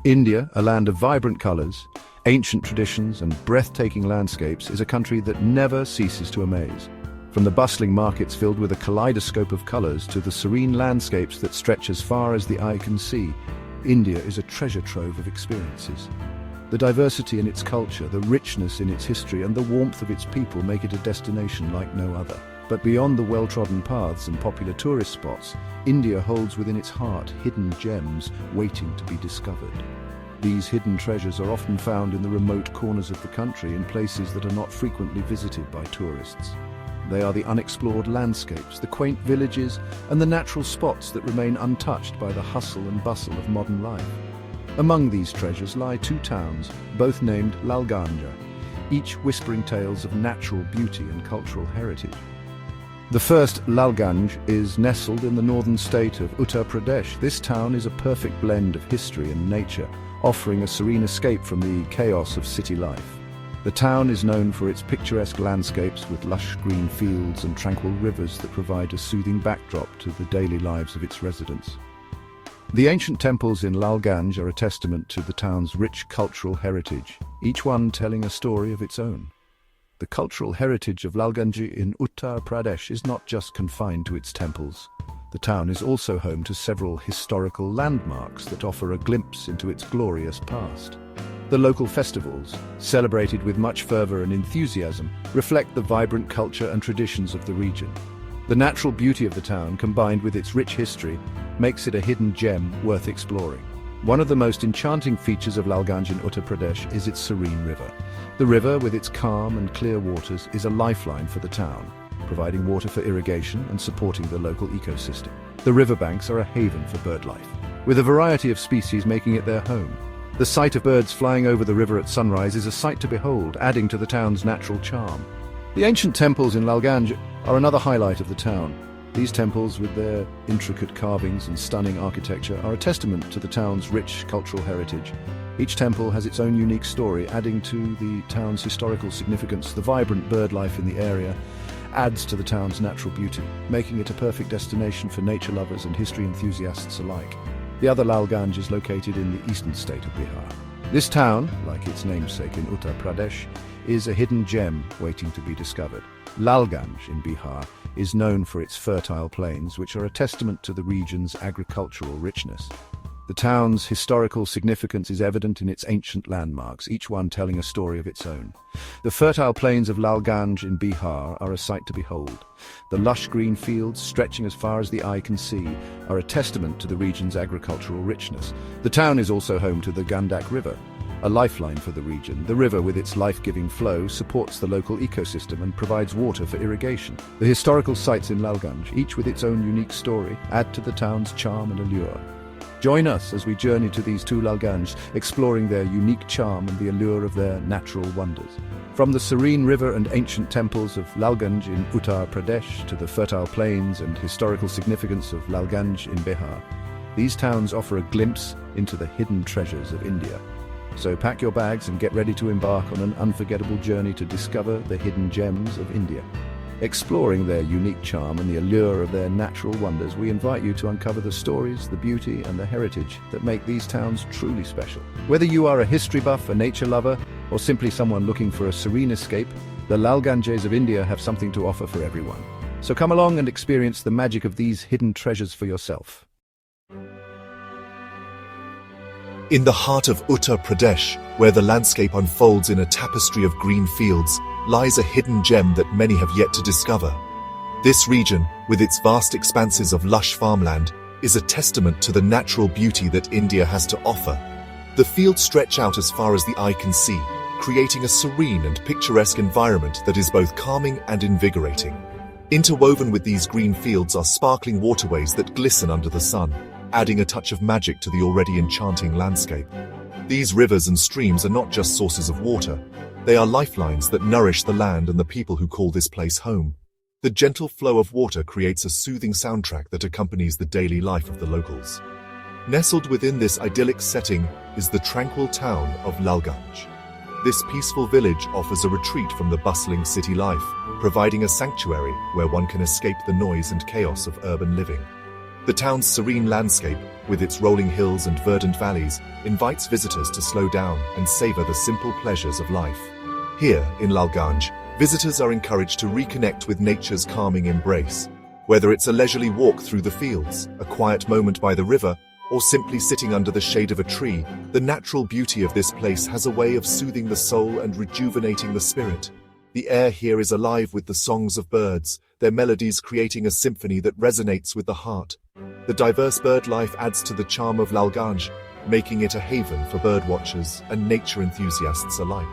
India, a land of vibrant colors, ancient traditions and breathtaking landscapes, is a country that never ceases to amaze. From the bustling markets filled with a kaleidoscope of colors to the serene landscapes that stretch as far as the eye can see, India is a treasure trove of experiences. The diversity in its culture, the richness in its history, and the warmth of its people make it a destination like no other. But beyond the well-trodden paths and popular tourist spots, India holds within its heart hidden gems waiting to be discovered. These hidden treasures are often found in the remote corners of the country, in places that are not frequently visited by tourists. They are the unexplored landscapes, the quaint villages, and the natural spots that remain untouched by the hustle and bustle of modern life. Among these treasures lie two towns, both named LALGANJ, each whispering tales of natural beauty and cultural heritage. The first, LALGANJ, is nestled in the northern state of Uttar Pradesh. This town is a perfect blend of history and nature, offering a serene escape from the chaos of city life. The town is known for its picturesque landscapes with lush green fields and tranquil rivers that provide a soothing backdrop to the daily lives of its residents. The ancient temples in LALGANJ are a testament to the town's rich cultural heritage, each one telling a story of its own. The cultural heritage of LALGANJ in Uttar Pradesh is not just confined to its temples. The town is also home to several historical landmarks that offer a glimpse into its glorious past. The local festivals, celebrated with much fervor and enthusiasm, reflect the vibrant culture and traditions of the region. The natural beauty of the town, combined with its rich history, makes it a hidden gem worth exploring. One of the most enchanting features of LALGANJ in Uttar Pradesh is its serene river. The river, with its calm and clear waters, is a lifeline for the town, providing water for irrigation and supporting the local ecosystem. The riverbanks are a haven for bird life, with a variety of species making it their home. The sight of birds flying over the river at sunrise is a sight to behold, adding to the town's natural charm. The ancient temples in LALGANJ are another highlight of the town. These temples, with their intricate carvings and stunning architecture, are a testament to the town's rich cultural heritage. Each temple has its own unique story, adding to the town's historical significance. The vibrant bird life in the area adds to the town's natural beauty, making it a perfect destination for nature lovers and history enthusiasts alike. The other LALGANJ is located in the eastern state of Bihar. This town, like its namesake in Uttar Pradesh, is a hidden gem waiting to be discovered. LALGANJ in Bihar is known for its fertile plains, which are a testament to the region's agricultural richness. The town's historical significance is evident in its ancient landmarks, each one telling a story of its own. The fertile plains of LALGANJ in Bihar are a sight to behold. The lush green fields, stretching as far as the eye can see, are a testament to the region's agricultural richness. The town is also home to the Gandak River, a lifeline for the region. The river, with its life-giving flow, supports the local ecosystem and provides water for irrigation. The historical sites in LALGANJ, each with its own unique story, add to the town's charm and allure. Join us as we journey to these two LALGANJs, exploring their unique charm and the allure of their natural wonders. From the serene river and ancient temples of LALGANJ in Uttar Pradesh to the fertile plains and historical significance of LALGANJ in Bihar, these towns offer a glimpse into the hidden treasures of India. So pack your bags and get ready to embark on an unforgettable journey to discover the hidden gems of India. Exploring their unique charm and the allure of their natural wonders, we invite you to uncover the stories, the beauty, and the heritage that make these towns truly special. Whether you are a history buff, a nature lover, or simply someone looking for a serene escape, the LALGANJs of India have something to offer for everyone. So come along and experience the magic of these hidden treasures for yourself. In the heart of Uttar Pradesh, where the landscape unfolds in a tapestry of green fields, lies a hidden gem that many have yet to discover. This region, with its vast expanses of lush farmland, is a testament to the natural beauty that India has to offer. The fields stretch out as far as the eye can see, creating a serene and picturesque environment that is both calming and invigorating. Interwoven with these green fields are sparkling waterways that glisten under the sun, adding a touch of magic to the already enchanting landscape. These rivers and streams are not just sources of water, they are lifelines that nourish the land and the people who call this place home. The gentle flow of water creates a soothing soundtrack that accompanies the daily life of the locals. Nestled within this idyllic setting is the tranquil town of LALGANJ. This peaceful village offers a retreat from the bustling city life, providing a sanctuary where one can escape the noise and chaos of urban living. The town's serene landscape, with its rolling hills and verdant valleys, invites visitors to slow down and savor the simple pleasures of life. Here, in LALGANJ, visitors are encouraged to reconnect with nature's calming embrace. Whether it's a leisurely walk through the fields, a quiet moment by the river, or simply sitting under the shade of a tree, the natural beauty of this place has a way of soothing the soul and rejuvenating the spirit. The air here is alive with the songs of birds, their melodies creating a symphony that resonates with the heart. The diverse bird life adds to the charm of LALGANJ, making it a haven for birdwatchers and nature enthusiasts alike.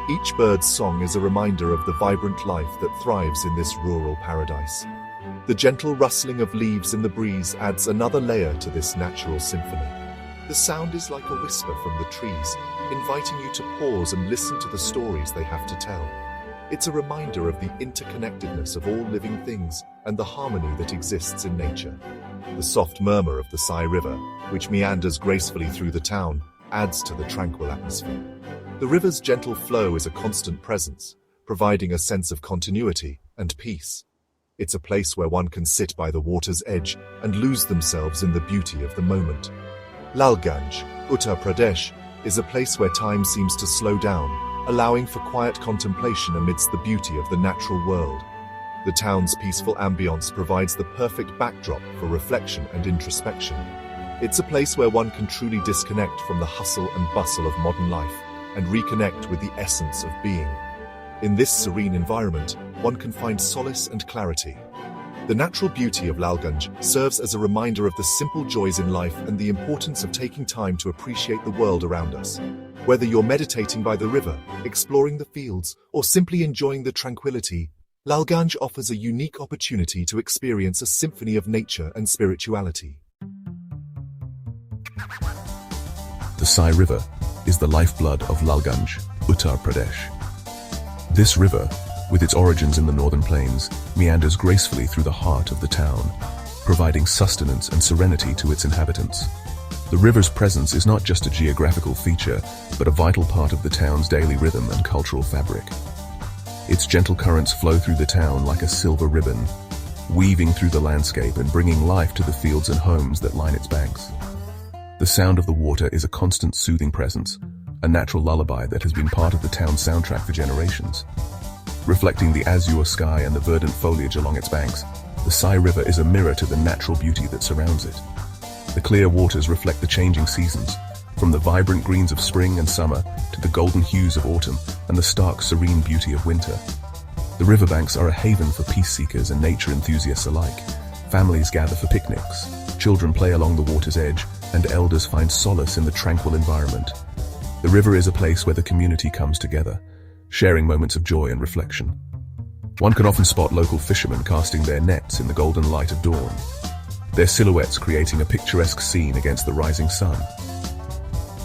Each bird's song is a reminder of the vibrant life that thrives in this rural paradise. The gentle rustling of leaves in the breeze adds another layer to this natural symphony. The sound is like a whisper from the trees, inviting you to pause and listen to the stories they have to tell. It's a reminder of the interconnectedness of all living things and the harmony that exists in nature. The soft murmur of the Sai River, which meanders gracefully through the town, adds to the tranquil atmosphere. The river's gentle flow is a constant presence, providing a sense of continuity and peace. It's a place where one can sit by the water's edge and lose themselves in the beauty of the moment. LALGANJ, Uttar Pradesh, is a place where time seems to slow down, allowing for quiet contemplation amidst the beauty of the natural world. The town's peaceful ambience provides the perfect backdrop for reflection and introspection. It's a place where one can truly disconnect from the hustle and bustle of modern life and reconnect with the essence of being. In this serene environment, one can find solace and clarity. The natural beauty of LALGANJ serves as a reminder of the simple joys in life and the importance of taking time to appreciate the world around us. Whether you're meditating by the river, exploring the fields, or simply enjoying the tranquility, LALGANJ offers a unique opportunity to experience a symphony of nature and spirituality. The Sai River is the lifeblood of LALGANJ, Uttar Pradesh. This river, with its origins in the northern plains, meanders gracefully through the heart of the town, providing sustenance and serenity to its inhabitants. The river's presence is not just a geographical feature, but a vital part of the town's daily rhythm and cultural fabric. Its gentle currents flow through the town like a silver ribbon, weaving through the landscape and bringing life to the fields and homes that line its banks. The sound of the water is a constant soothing presence, a natural lullaby that has been part of the town's soundtrack for generations. Reflecting the azure sky and the verdant foliage along its banks, the Sai River is a mirror to the natural beauty that surrounds it. The clear waters reflect the changing seasons, from the vibrant greens of spring and summer to the golden hues of autumn and the stark, serene beauty of winter. The riverbanks are a haven for peace seekers and nature enthusiasts alike. Families gather for picnics, children play along the water's edge, and elders find solace in the tranquil environment. The river is a place where the community comes together, sharing moments of joy and reflection. One can often spot local fishermen casting their nets in the golden light of dawn, their silhouettes creating a picturesque scene against the rising sun.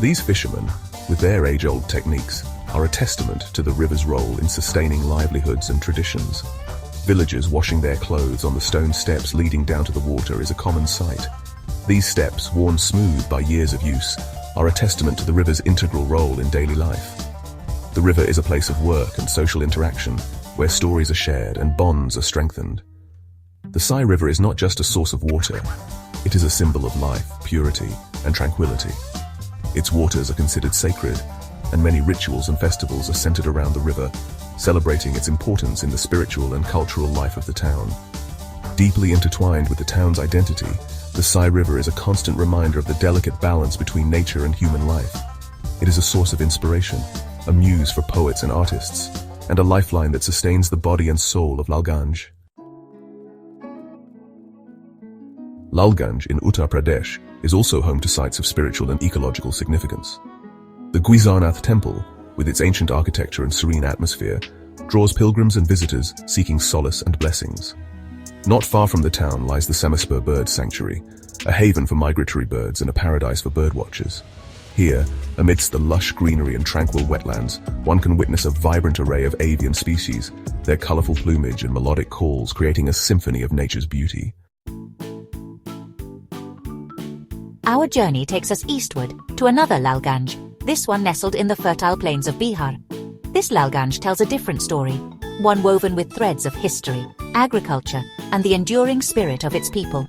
These fishermen, with their age-old techniques, are a testament to the river's role in sustaining livelihoods and traditions. Villagers washing their clothes on the stone steps leading down to the water is a common sight. These steps, worn smooth by years of use, are a testament to the river's integral role in daily life. The river is a place of work and social interaction, where stories are shared and bonds are strengthened. The Sai River is not just a source of water, it is a symbol of life, purity, and tranquility. Its waters are considered sacred, and many rituals and festivals are centered around the river, celebrating its importance in the spiritual and cultural life of the town. Deeply intertwined with the town's identity, the Sai River is a constant reminder of the delicate balance between nature and human life. It is a source of inspiration, a muse for poets and artists, and a lifeline that sustains the body and soul of LALGANJ. LALGANJ in Uttar Pradesh is also home to sites of spiritual and ecological significance. The Guizarnath Temple, with its ancient architecture and serene atmosphere, draws pilgrims and visitors seeking solace and blessings. Not far from the town lies the Semaspur Bird Sanctuary, a haven for migratory birds and a paradise for birdwatchers. Here, amidst the lush greenery and tranquil wetlands, one can witness a vibrant array of avian species, their colorful plumage and melodic calls creating a symphony of nature's beauty. Our journey takes us eastward to another LALGANJ, this one nestled in the fertile plains of Bihar. This LALGANJ tells a different story, one woven with threads of history, agriculture, and the enduring spirit of its people.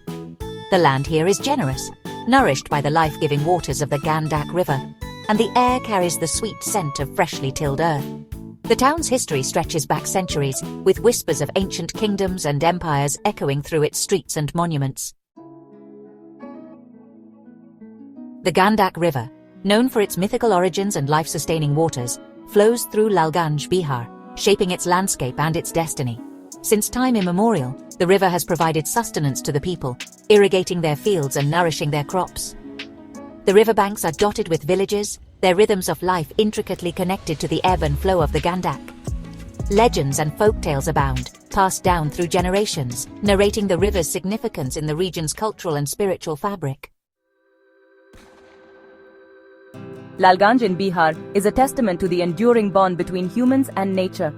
The land here is generous, nourished by the life-giving waters of the Gandak River, and the air carries the sweet scent of freshly tilled earth. The town's history stretches back centuries, with whispers of ancient kingdoms and empires echoing through its streets and monuments. The Gandak River, known for its mythical origins and life-sustaining waters, flows through LALGANJ, Bihar, shaping its landscape and its destiny. Since time immemorial, the river has provided sustenance to the people, irrigating their fields and nourishing their crops. The riverbanks are dotted with villages, their rhythms of life intricately connected to the ebb and flow of the Gandak. Legends and folktales abound, passed down through generations, narrating the river's significance in the region's cultural and spiritual fabric. LALGANJ in Bihar is a testament to the enduring bond between humans and nature.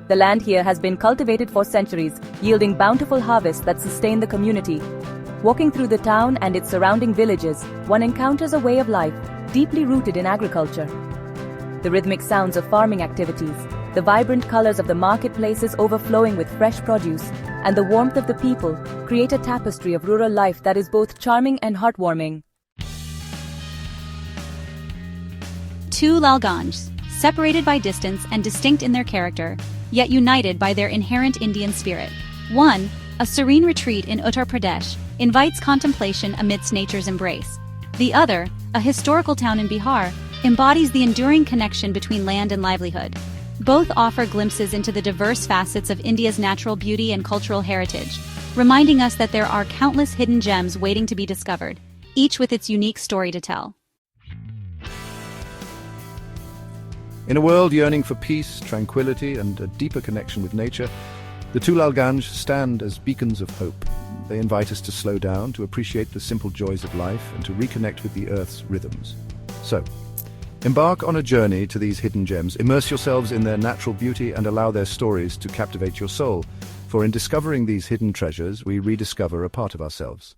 The land here has been cultivated for centuries, yielding bountiful harvests that sustain the community. Walking through the town and its surrounding villages, one encounters a way of life deeply rooted in agriculture. The rhythmic sounds of farming activities, the vibrant colors of the marketplaces overflowing with fresh produce, and the warmth of the people create a tapestry of rural life that is both charming and heartwarming. Two LALGANJs, separated by distance and distinct in their character, yet united by their inherent Indian spirit. One, a serene retreat in Uttar Pradesh, invites contemplation amidst nature's embrace. The other, a historical town in Bihar, embodies the enduring connection between land and livelihood. Both offer glimpses into the diverse facets of India's natural beauty and cultural heritage, reminding us that there are countless hidden gems waiting to be discovered, each with its unique story to tell. In a world yearning for peace, tranquility, and a deeper connection with nature, the two LALGANJ stand as beacons of hope. They invite us to slow down, to appreciate the simple joys of life, and to reconnect with the Earth's rhythms. So, embark on a journey to these hidden gems, immerse yourselves in their natural beauty, and allow their stories to captivate your soul. For in discovering these hidden treasures, we rediscover a part of ourselves.